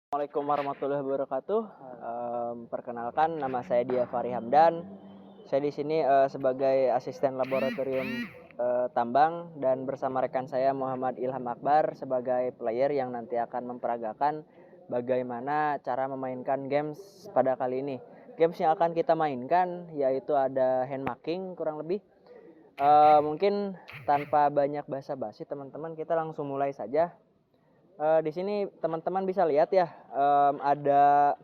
Assalamualaikum warahmatullahi wabarakatuh. Perkenalkan, nama saya Diafari Hamdan. Saya di sini sebagai asisten laboratorium tambang dan bersama rekan saya Muhammad Ilham Akbar sebagai player yang nanti akan memperagakan bagaimana cara memainkan games pada kali ini. Games yang akan kita mainkan yaitu ada hand marking kurang lebih. Mungkin tanpa banyak basa-basi teman-teman, kita langsung mulai saja. Di sini teman-teman bisa lihat ya, ada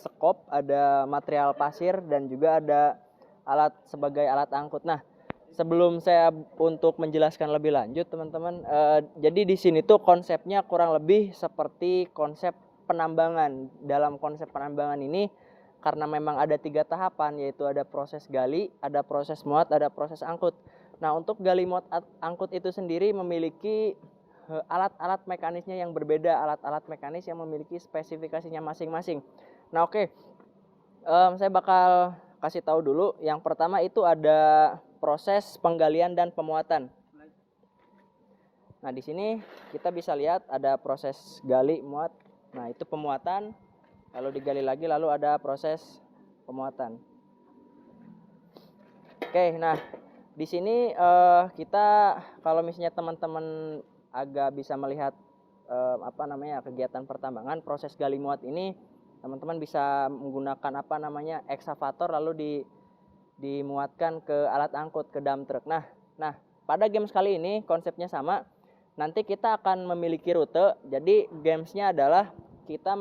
sekop, ada material pasir dan juga ada alat sebagai alat angkut. Nah, sebelum saya untuk menjelaskan lebih lanjut teman-teman, jadi di sini tuh konsepnya kurang lebih seperti konsep penambangan. Dalam konsep penambangan ini karena memang ada 3 tahapan, yaitu ada proses gali, ada proses muat, ada proses angkut. Nah, untuk gali muat angkut itu sendiri memiliki alat-alat mekanisnya yang berbeda, alat-alat mekanis yang memiliki spesifikasinya masing-masing. Nah, oke. Saya bakal kasih tahu dulu. Yang pertama itu ada proses penggalian dan pemuatan. Nah, di sini kita bisa lihat ada proses gali, muat. Nah, itu pemuatan. Lalu digali lagi, lalu ada proses pemuatan. Oke, nah di sini kita kalau misalnya teman-teman agak bisa melihat kegiatan pertambangan, proses gali muat ini teman-teman bisa menggunakan eksavator lalu dimuatkan ke alat angkut, ke dump truck. Nah, pada games kali ini konsepnya sama. Nanti kita akan memiliki rute. Jadi gamesnya adalah kita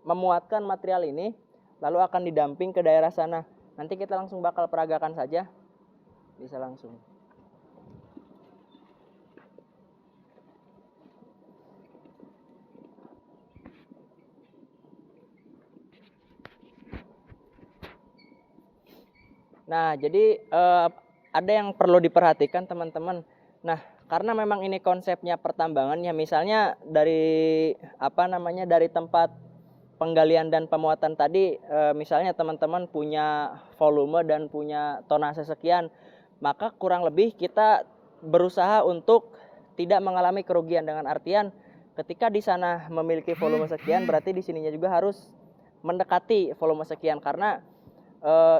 memuatkan material ini lalu akan didamping ke daerah sana. Nanti kita langsung bakal peragakan saja. Bisa langsung. Nah, jadi ada yang perlu diperhatikan teman-teman. Nah, karena memang ini konsepnya pertambangan ya, misalnya dari dari tempat penggalian dan pemuatan tadi, misalnya teman-teman punya volume dan punya tonase sekian, maka kurang lebih kita berusaha untuk tidak mengalami kerugian. Dengan artian ketika di sana memiliki volume sekian, berarti di sininya juga harus mendekati volume sekian, karena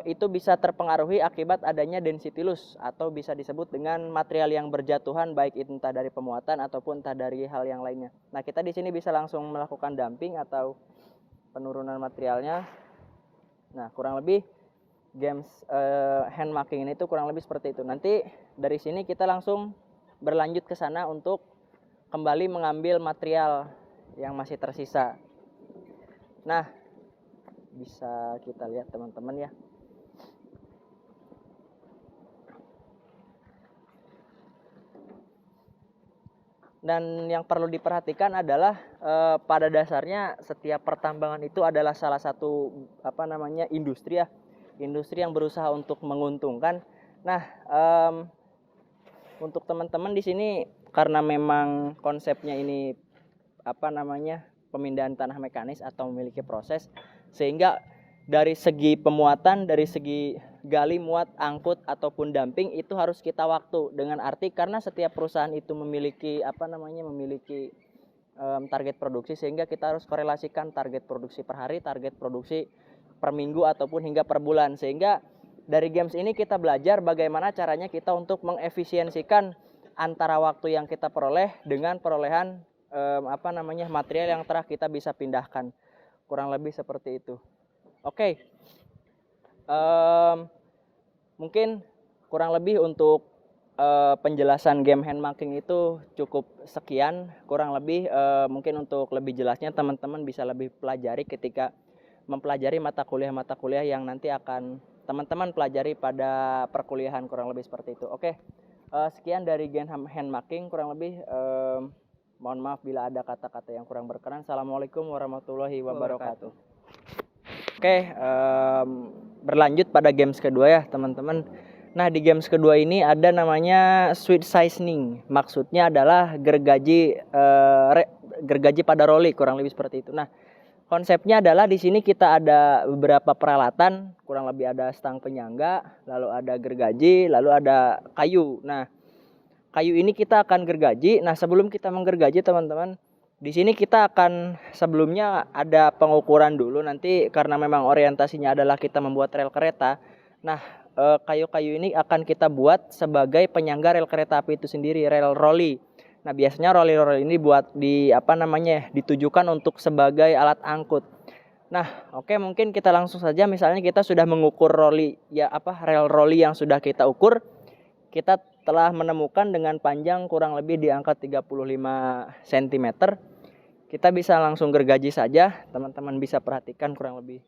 itu bisa terpengaruhi akibat adanya density loss atau bisa disebut dengan material yang berjatuhan, baik itu entah dari pemuatan ataupun entah dari hal yang lainnya. Nah, kita di sini bisa langsung melakukan dumping atau penurunan materialnya. Nah, kurang lebih games hand marking ini tuh kurang lebih seperti itu. Nanti dari sini kita langsung berlanjut ke sana untuk kembali mengambil material yang masih tersisa. Nah, bisa kita lihat teman-teman ya. Dan yang perlu diperhatikan adalah pada dasarnya setiap pertambangan itu adalah salah satu industri ya, industri yang berusaha untuk menguntungkan. Nah, untuk teman-teman di sini karena memang konsepnya ini pemindahan tanah mekanis atau memiliki proses, sehingga dari segi pemuatan, dari segi gali, muat, angkut ataupun dumping itu harus kita waktu. Dengan arti karena setiap perusahaan itu memiliki target produksi, sehingga kita harus korelasikan target produksi per hari, target produksi per minggu ataupun hingga per bulan. Sehingga dari games ini kita belajar bagaimana caranya kita untuk mengefisiensikan antara waktu yang kita peroleh dengan perolehan material yang telah kita bisa pindahkan. Kurang lebih seperti itu. Oke. Mungkin kurang lebih untuk penjelasan game hand marking itu cukup sekian. Kurang lebih mungkin untuk lebih jelasnya teman-teman bisa lebih pelajari ketika mempelajari mata kuliah yang nanti akan teman-teman pelajari pada perkuliahan, kurang lebih seperti itu. Oke. Sekian dari game hand marking, kurang lebih mohon maaf bila ada kata-kata yang kurang berkenan. Assalamualaikum warahmatullahi wabarakatuh. Oke, berlanjut pada games kedua ya teman-teman. Nah, di games kedua ini ada namanya switch seasoning. Maksudnya adalah gergaji pada roli, kurang lebih seperti itu. Nah, konsepnya adalah di sini kita ada beberapa peralatan, kurang lebih ada stang penyangga, lalu ada gergaji, lalu ada kayu. Nah, kayu ini kita akan gergaji. Nah, sebelum kita menggergaji teman-teman, Di sini kita akan sebelumnya ada pengukuran dulu nanti karena memang orientasinya adalah kita membuat rel kereta. Nah, kayu-kayu ini akan kita buat sebagai penyangga rel kereta api itu sendiri, rel roli. Nah, biasanya roli-roli ini ditujukan untuk sebagai alat angkut. Nah, oke, mungkin kita langsung saja, misalnya kita sudah mengukur rel roli yang sudah kita ukur. Kita telah menemukan dengan panjang kurang lebih di angka 35 cm. Kita bisa langsung gergaji saja, teman-teman bisa perhatikan kurang lebih.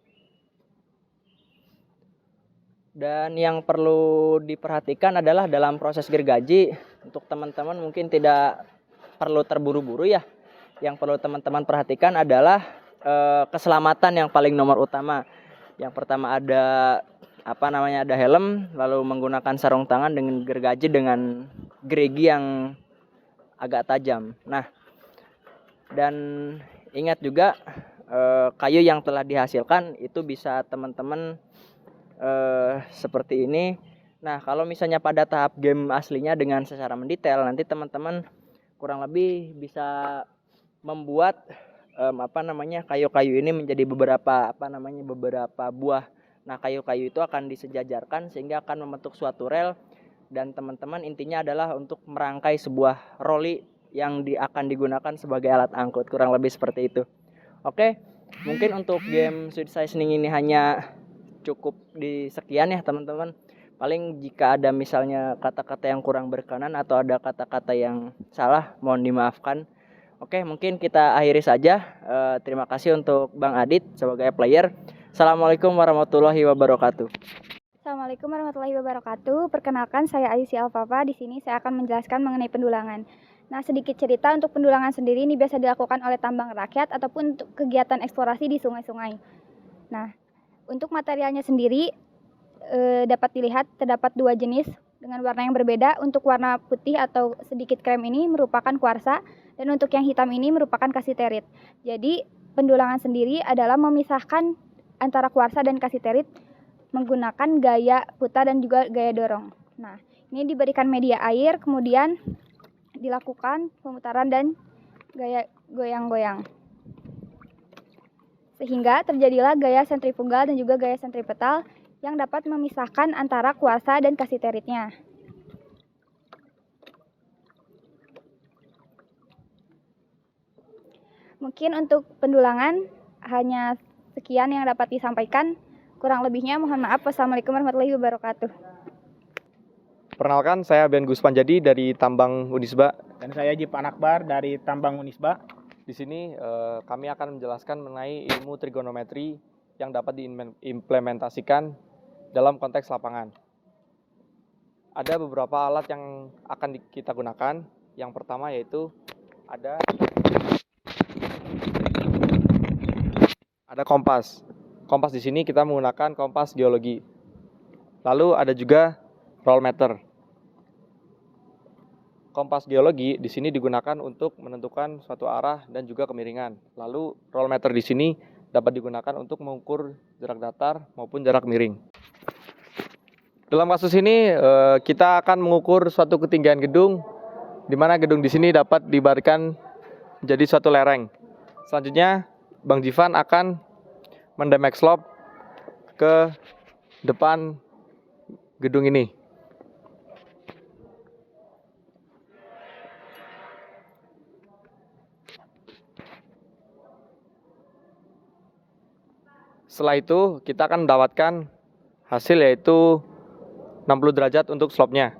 Dan yang perlu diperhatikan adalah dalam proses gergaji, untuk teman-teman mungkin tidak perlu terburu-buru ya. Yang perlu teman-teman perhatikan adalah keselamatan yang paling nomor utama. Yang pertama ada ada helm, lalu menggunakan sarung tangan dengan gergaji dengan gerigi yang agak tajam. Nah, dan ingat juga kayu yang telah dihasilkan itu bisa teman-teman seperti ini. Nah, kalau misalnya pada tahap game aslinya dengan secara mendetail, nanti teman-teman kurang lebih bisa membuat kayu-kayu ini menjadi beberapa buah. Nah, kayu-kayu itu akan disejajarkan sehingga akan membentuk suatu rel, dan teman-teman intinya adalah untuk merangkai sebuah roli yang akan digunakan sebagai alat angkut, kurang lebih seperti itu. Oke, mungkin untuk game Sweet Seasoning ini hanya cukup di sekian ya teman-teman. Paling jika ada misalnya kata-kata yang kurang berkenan atau ada kata-kata yang salah, mohon dimaafkan. Oke, mungkin kita akhiri saja. Terima kasih untuk Bang Adit sebagai player. Assalamualaikum warahmatullahi wabarakatuh. Assalamualaikum warahmatullahi wabarakatuh. Perkenalkan, saya Aisyah Alfafa. Di sini saya akan menjelaskan mengenai pendulangan. Nah, sedikit cerita untuk pendulangan sendiri ini biasa dilakukan oleh tambang rakyat ataupun untuk kegiatan eksplorasi di sungai-sungai. Nah, untuk materialnya sendiri dapat dilihat terdapat dua jenis dengan warna yang berbeda. Untuk warna putih atau sedikit krem ini merupakan kuarsa, dan untuk yang hitam ini merupakan kasiterit. Jadi, pendulangan sendiri adalah memisahkan antara kuarsa dan kasiterit menggunakan gaya putar dan juga gaya dorong. Nah, ini diberikan media air, kemudian dilakukan pemutaran dan gaya goyang-goyang. Sehingga terjadilah gaya sentrifugal dan juga gaya sentripetal yang dapat memisahkan antara kuarsa dan kasiteritnya. Mungkin untuk pendulangan hanya sekian yang dapat disampaikan. Kurang lebihnya mohon maaf. Wassalamualaikum warahmatullahi wabarakatuh. Perkenalkan, saya Ben Guspanjadi dari Tambang Unisba. Dan saya Jipan Akbar dari Tambang Unisba. Di sini kami akan menjelaskan mengenai ilmu trigonometri yang dapat diimplementasikan dalam konteks lapangan. Ada beberapa alat yang akan kita gunakan. Yang pertama yaitu ada kompas. Kompas di sini kita menggunakan kompas geologi. Lalu ada juga roll meter. Kompas geologi di sini digunakan untuk menentukan suatu arah dan juga kemiringan. Lalu roll meter di sini dapat digunakan untuk mengukur jarak datar maupun jarak miring. Dalam kasus ini kita akan mengukur suatu ketinggian gedung, di mana gedung di sini dapat diibaratkan menjadi suatu lereng. Selanjutnya Bang Jivan akan mendemek slope ke depan gedung ini. Setelah itu kita akan mendapatkan hasil yaitu 60 derajat untuk slope-nya.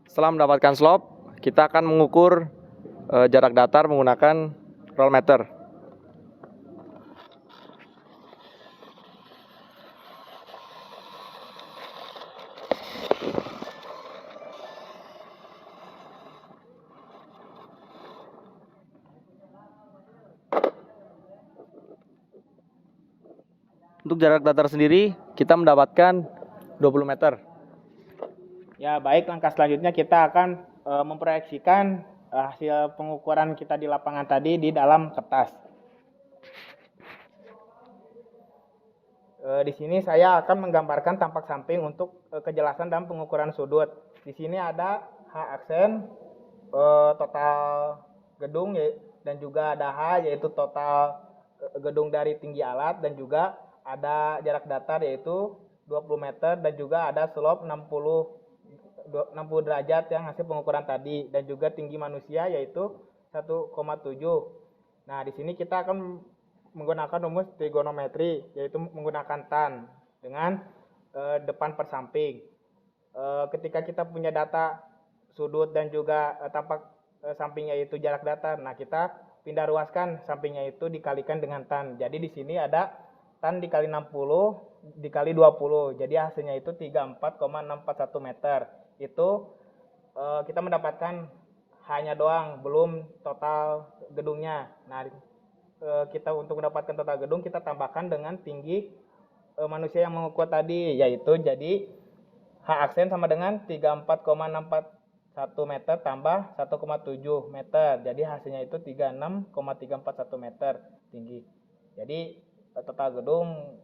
Setelah mendapatkan slope, kita akan mengukur jarak datar menggunakan roll meter. Untuk jarak datar sendiri kita mendapatkan 20 meter. Ya, baik, langkah selanjutnya kita akan memproyeksikan hasil pengukuran kita di lapangan tadi di dalam kertas. Di sini saya akan menggambarkan tampak samping untuk kejelasan dalam pengukuran sudut. Di sini ada H aksen, total gedung dan juga ada H yaitu total gedung dari tinggi alat, dan juga ada jarak datar yaitu 20 meter, dan juga ada slope 60 derajat yang hasil pengukuran tadi, dan juga tinggi manusia yaitu 1,7. Nah, di sini kita akan menggunakan rumus trigonometri yaitu menggunakan tan dengan depan per samping. Ketika kita punya data sudut dan juga tampak sampingnya itu jarak datar, nah kita pindah ruaskan sampingnya itu dikalikan dengan tan. Jadi di sini ada tan dikali 60 dikali 20. Jadi hasilnya itu 34,641 meter. Itu kita mendapatkan hanya doang, belum total gedungnya. Nah, kita untuk mendapatkan total gedung kita tambahkan dengan tinggi manusia yang mengukur tadi, yaitu jadi H aksen sama dengan 34,641 meter tambah 1,7 meter. Jadi hasilnya itu 36,341 meter tinggi. Jadi total gedung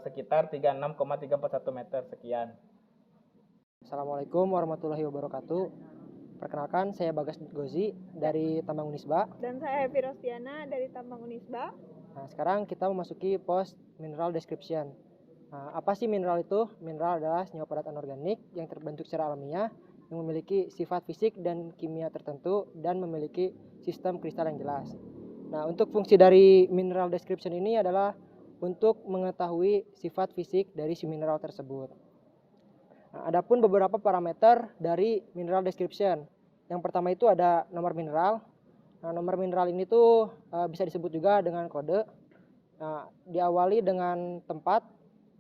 sekitar 36,341 meter sekian. Assalamualaikum warahmatullahi wabarakatuh. Perkenalkan, saya Bagas Gozi dari Tambang Unisba. Dan saya Evi Rostiana dari Tambang Unisba. Nah, sekarang kita memasuki post mineral description. Nah, apa sih mineral itu? Mineral adalah senyawa padat anorganik yang terbentuk secara alamiah, yang memiliki sifat fisik dan kimia tertentu dan memiliki sistem kristal yang jelas. Nah, untuk fungsi dari mineral description ini adalah untuk mengetahui sifat fisik dari si mineral tersebut. Nah, adapun beberapa parameter dari mineral description. Yang pertama itu ada nomor mineral. Nah, nomor mineral ini tuh bisa disebut juga dengan kode. Nah, diawali dengan tempat,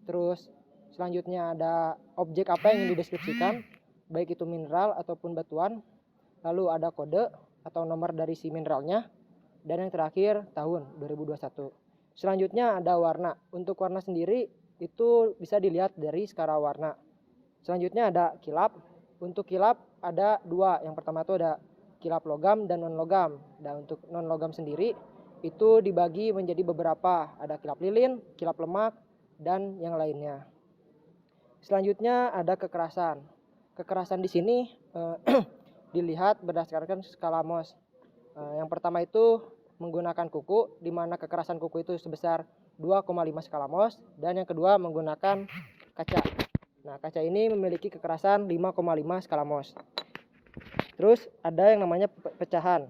terus selanjutnya ada objek apa yang ingin dideskripsikan, baik itu mineral ataupun batuan. Lalu ada kode atau nomor dari si mineralnya. Dan yang terakhir tahun 2021. Selanjutnya ada warna. Untuk warna sendiri itu bisa dilihat dari skala warna. Selanjutnya ada kilap. Untuk kilap ada dua. Yang pertama itu ada kilap logam dan non logam. Dan untuk non logam sendiri itu dibagi menjadi beberapa. Ada kilap lilin, kilap lemak, dan yang lainnya. Selanjutnya ada kekerasan. Kekerasan di sini dilihat berdasarkan skala Mohs. Yang pertama itu menggunakan kuku, di mana kekerasan kuku itu sebesar 2,5 skala Mohs. Dan yang kedua menggunakan kaca. Nah, kaca ini memiliki kekerasan 5,5 skala Mohs. Terus ada yang namanya pecahan.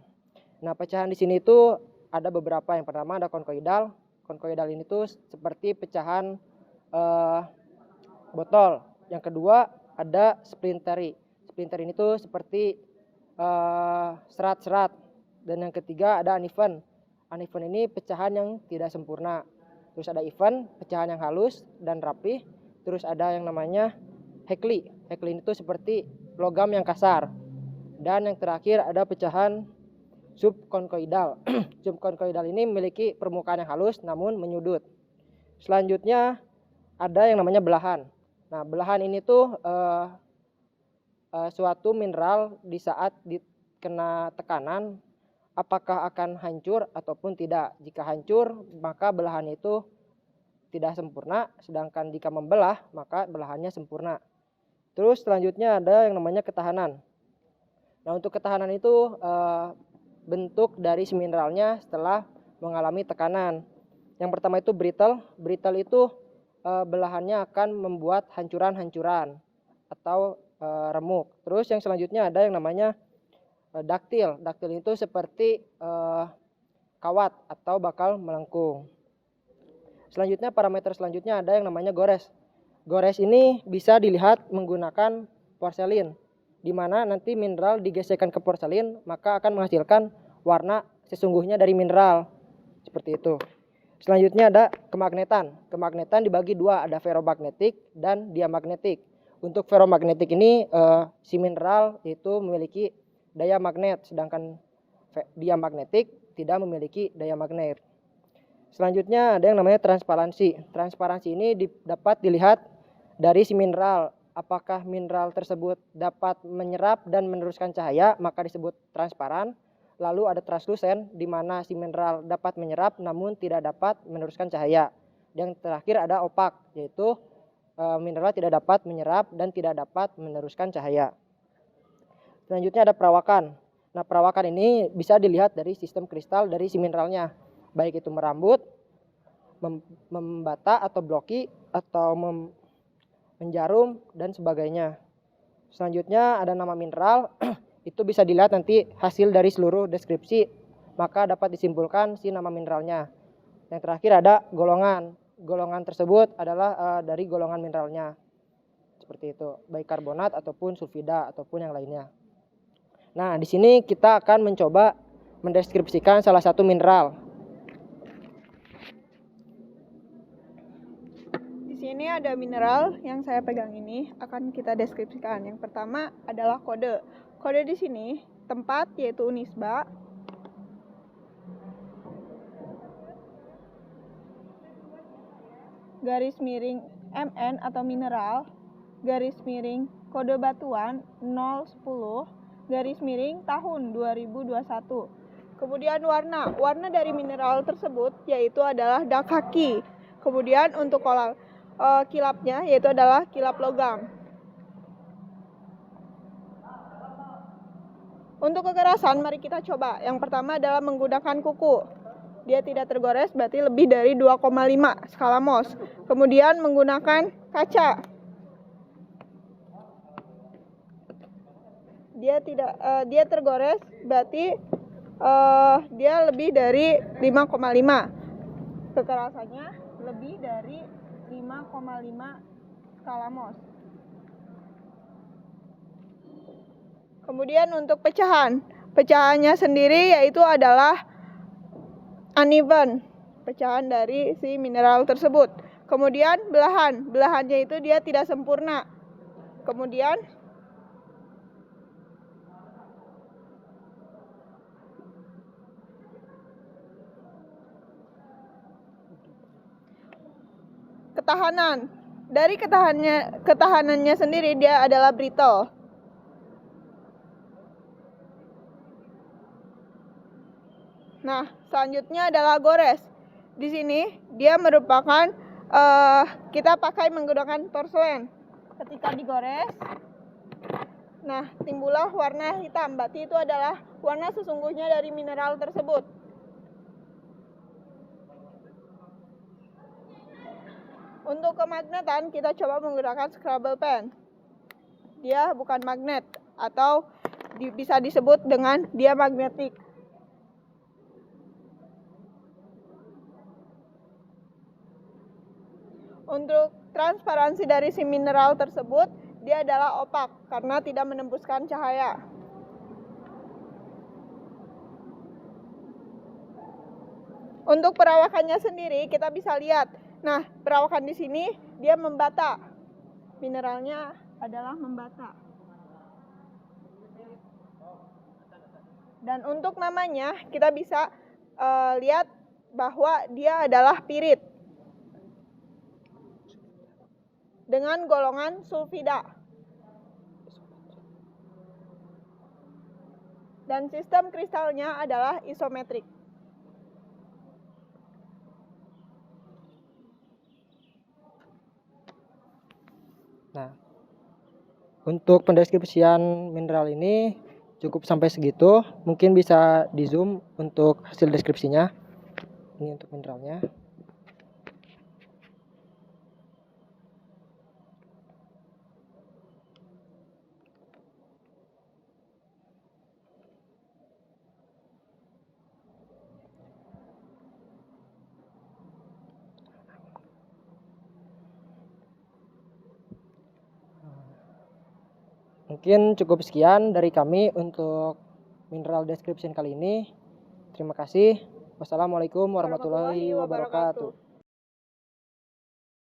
Nah, pecahan di sini itu ada beberapa. Yang pertama ada konkoidal. Konkoidal ini tuh seperti pecahan botol. Yang kedua ada splinteri. Splinter ini tuh seperti serat-serat. Dan yang ketiga ada uneven. Uneven ini pecahan yang tidak sempurna. Terus ada even, pecahan yang halus dan rapih. Terus ada yang namanya hekli. Hekli itu seperti logam yang kasar. Dan yang terakhir ada pecahan subkonkoidal. Subkonkoidal ini memiliki permukaan yang halus namun menyudut. Selanjutnya ada yang namanya belahan. Nah, belahan ini tuh suatu mineral di saat dikena tekanan apakah akan hancur ataupun tidak. Jika hancur maka belahan itu tidak sempurna, sedangkan jika membelah maka belahannya sempurna. Terus selanjutnya ada yang namanya ketahanan. Nah, untuk ketahanan itu bentuk dari si mineralnya setelah mengalami tekanan. Yang pertama itu brittle. Brittle itu belahannya akan membuat hancuran-hancuran atau remuk. Terus yang selanjutnya ada yang namanya daktil. Daktil itu seperti kawat atau bakal melengkung. Selanjutnya parameter selanjutnya ada yang namanya gores. Gores ini bisa dilihat menggunakan porselin, di mana nanti mineral digesekkan ke porselin maka akan menghasilkan warna sesungguhnya dari mineral. Seperti itu. Selanjutnya ada kemagnetan. Kemagnetan dibagi dua, ada ferromagnetik dan diamagnetik. Untuk ferromagnetik ini si mineral itu memiliki daya magnet, sedangkan diamagnetik tidak memiliki daya magnet. Selanjutnya ada yang namanya transparansi. Transparansi ini dapat dilihat dari si mineral. Apakah mineral tersebut dapat menyerap dan meneruskan cahaya, maka disebut transparan. Lalu ada translucent, di mana si mineral dapat menyerap namun tidak dapat meneruskan cahaya. Yang terakhir ada opak, yaitu mineral tidak dapat menyerap dan tidak dapat meneruskan cahaya. Selanjutnya ada perawakan. Nah, perawakan ini bisa dilihat dari sistem kristal dari si mineralnya, baik itu merambut, membata atau bloki, atau menjarum, dan sebagainya. Selanjutnya ada nama mineral, itu bisa dilihat nanti hasil dari seluruh deskripsi, maka dapat disimpulkan si nama mineralnya. Yang terakhir ada golongan. Golongan tersebut adalah dari golongan mineralnya. Seperti itu, baik karbonat ataupun sulfida ataupun yang lainnya. Nah, di sini kita akan mencoba mendeskripsikan salah satu mineral. Di sini ada mineral yang saya pegang ini akan kita deskripsikan. Yang pertama adalah kode. Kode di sini tempat yaitu Unisba. Garis miring MN atau mineral, garis miring kode batuan 010, garis miring tahun 2021. Kemudian warna dari mineral tersebut yaitu adalah dark khaki. Kemudian untuk kilapnya yaitu adalah kilap logam. Untuk kekerasan mari kita coba. Yang pertama adalah menggunakan kuku. Dia tidak tergores berarti lebih dari 2,5 skala Mohs. Kemudian menggunakan kaca. Dia tergores berarti dia lebih dari 5,5. Kekerasannya lebih dari 5,5 skala Mohs. Kemudian untuk pecahannya sendiri yaitu adalah uneven, pecahan dari si mineral tersebut. Kemudian belahannya itu dia tidak sempurna. Kemudian ketahanan. Dari ketahanannya sendiri dia adalah brittle. Nah, selanjutnya adalah gores. Di sini dia merupakan kita pakai menggunakan porselen. Ketika digores, nah timbullah warna hitam. Berarti itu adalah warna sesungguhnya dari mineral tersebut. Untuk kemagnetan kita coba menggunakan Scrabble pen. Dia bukan magnet atau bisa disebut dengan diamagnetik. Untuk transparansi dari si mineral tersebut, dia adalah opak karena tidak menembuskan cahaya. Untuk perawakannya sendiri kita bisa lihat. Nah, perawakan di sini dia membata. Mineralnya adalah membata. Dan untuk namanya kita bisa lihat bahwa dia adalah pirit dengan golongan sulfida. Dan sistem kristalnya adalah isometrik. Nah, untuk pendeskripsian mineral ini cukup sampai segitu. Mungkin bisa di zoom untuk hasil deskripsinya. Ini untuk mineralnya. Mungkin cukup sekian dari kami untuk mineral description kali ini. Terima kasih. Wassalamualaikum warahmatullahi wabarakatuh.